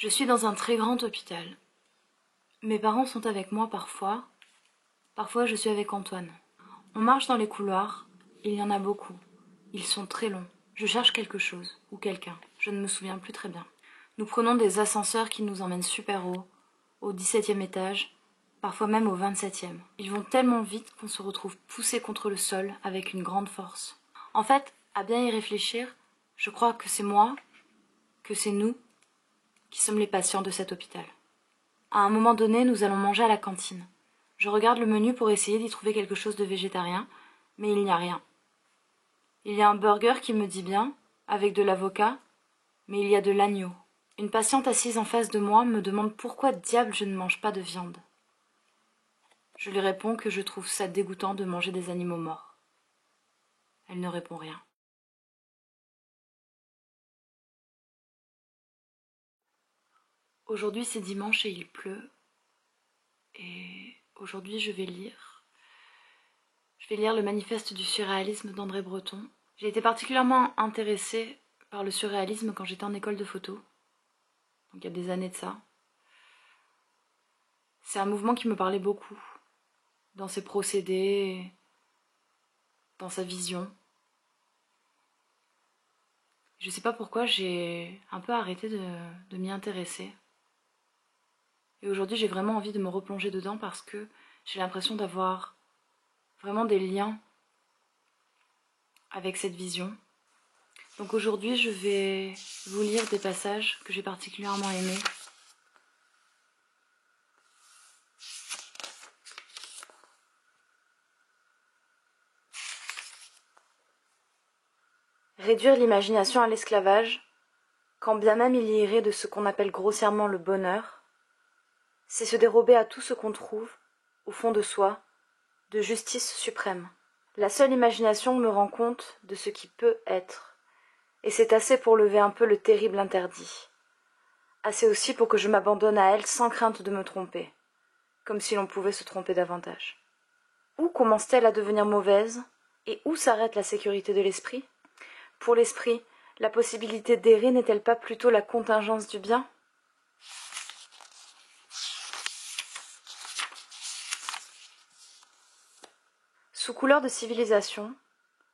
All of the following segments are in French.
Je suis dans un très grand hôpital. Mes parents sont avec moi parfois. Parfois je suis avec Antoine. On marche dans les couloirs. Il y en a beaucoup. Ils sont très longs. Je cherche quelque chose, ou quelqu'un. Je ne me souviens plus très bien. Nous prenons des ascenseurs qui nous emmènent super haut, au 17e étage, parfois même au 27e. Ils vont tellement vite qu'on se retrouve poussé contre le sol avec une grande force. En fait, à bien y réfléchir, je crois que c'est moi, que c'est nous, qui sommes les patients de cet hôpital. À un moment donné, nous allons manger à la cantine. Je regarde le menu pour essayer d'y trouver quelque chose de végétarien, mais il n'y a rien. Il y a un burger qui me dit bien, avec de l'avocat, mais il y a de l'agneau. Une patiente assise en face de moi me demande pourquoi diable je ne mange pas de viande. Je lui réponds que je trouve ça dégoûtant de manger des animaux morts. Elle ne répond rien. Aujourd'hui c'est dimanche et il pleut. Et aujourd'hui je vais lire. Je vais lire le manifeste du surréalisme d'André Breton. J'ai été particulièrement intéressée par le surréalisme quand j'étais en école de photo. Donc il y a des années de ça. C'est un mouvement qui me parlait beaucoup. Dans ses procédés, dans sa vision. Je sais pas pourquoi j'ai un peu arrêté de m'y intéresser. Et aujourd'hui j'ai vraiment envie de me replonger dedans parce que j'ai l'impression d'avoir vraiment des liens avec cette vision. Donc aujourd'hui je vais vous lire des passages que j'ai particulièrement aimés. Réduire l'imagination à l'esclavage, quand bien même il y irait de ce qu'on appelle grossièrement le bonheur, c'est se dérober à tout ce qu'on trouve, au fond de soi, de justice suprême. La seule imagination me rend compte de ce qui peut être, et c'est assez pour lever un peu le terrible interdit. Assez aussi pour que je m'abandonne à elle sans crainte de me tromper, comme si l'on pouvait se tromper davantage. Où commence-t-elle à devenir mauvaise, et où s'arrête la sécurité de l'esprit ? Pour l'esprit, la possibilité d'errer n'est-elle pas plutôt la contingence du bien ? Sous couleur de civilisation,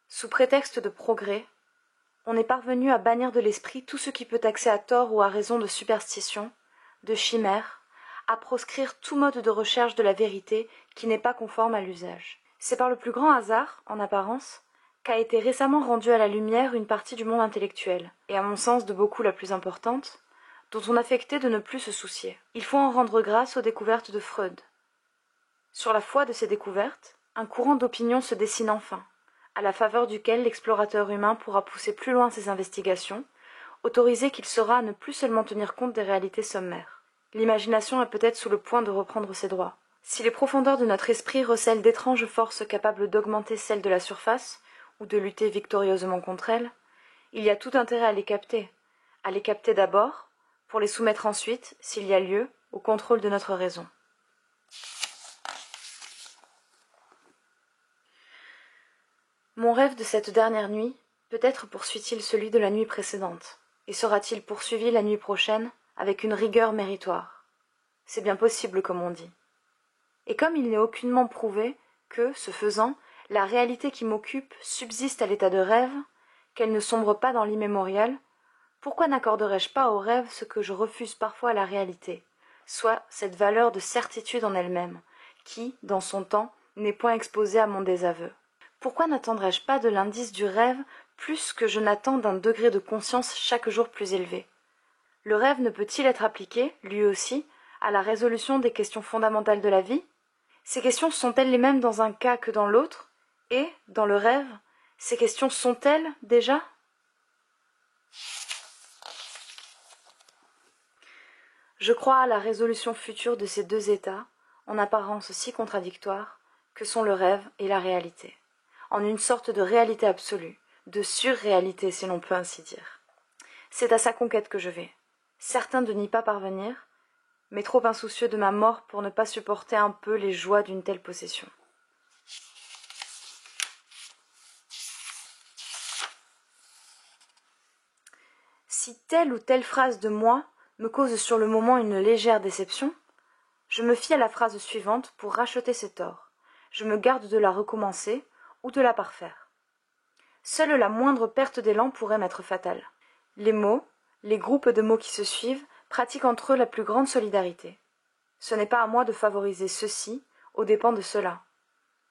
sous prétexte de progrès, on est parvenu à bannir de l'esprit tout ce qui peut taxer à tort ou à raison de superstition, de chimère, à proscrire tout mode de recherche de la vérité qui n'est pas conforme à l'usage. C'est par le plus grand hasard, en apparence, qu'a été récemment rendue à la lumière une partie du monde intellectuel, et à mon sens de beaucoup la plus importante, dont on affectait de ne plus se soucier. Il faut en rendre grâce aux découvertes de Freud. Sur la foi de ces découvertes, un courant d'opinion se dessine enfin, à la faveur duquel l'explorateur humain pourra pousser plus loin ses investigations, autorisé qu'il sera à ne plus seulement tenir compte des réalités sommaires. L'imagination est peut-être sous le point de reprendre ses droits. Si les profondeurs de notre esprit recèlent d'étranges forces capables d'augmenter celles de la surface, ou de lutter victorieusement contre elles, il y a tout intérêt à les capter d'abord, pour les soumettre ensuite, s'il y a lieu, au contrôle de notre raison. Mon rêve de cette dernière nuit, peut-être poursuit-il celui de la nuit précédente, et sera-t-il poursuivi la nuit prochaine avec une rigueur méritoire. C'est bien possible, comme on dit. Et comme il n'est aucunement prouvé que, ce faisant, la réalité qui m'occupe subsiste à l'état de rêve, qu'elle ne sombre pas dans l'immémorial, pourquoi n'accorderais-je pas au rêve ce que je refuse parfois à la réalité, soit cette valeur de certitude en elle-même, qui, dans son temps, n'est point exposée à mon désaveu? Pourquoi n'attendrais-je pas de l'indice du rêve plus que je n'attends d'un degré de conscience chaque jour plus élevé? Le rêve ne peut-il être appliqué, lui aussi, à la résolution des questions fondamentales de la vie? Ces questions sont-elles les mêmes dans un cas que dans l'autre? Et, dans le rêve, ces questions sont-elles déjà? Je crois à la résolution future de ces deux états, en apparence si contradictoires, que sont le rêve et la réalité, en une sorte de réalité absolue, de surréalité si l'on peut ainsi dire. C'est à sa conquête que je vais, certain de n'y pas parvenir, mais trop insoucieux de ma mort pour ne pas supporter un peu les joies d'une telle possession. Si telle ou telle phrase de moi me cause sur le moment une légère déception, je me fie à la phrase suivante pour racheter ces torts. Je me garde de la recommencer ou de la parfaire. Seule la moindre perte d'élan pourrait m'être fatale. Les mots, les groupes de mots qui se suivent, pratiquent entre eux la plus grande solidarité. Ce n'est pas à moi de favoriser ceci aux dépens de cela.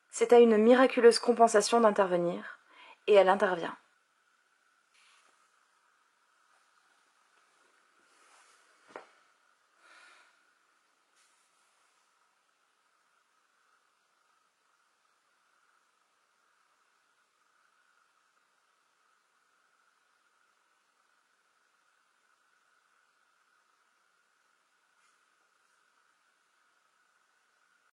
C'est à une miraculeuse compensation d'intervenir, et elle intervient.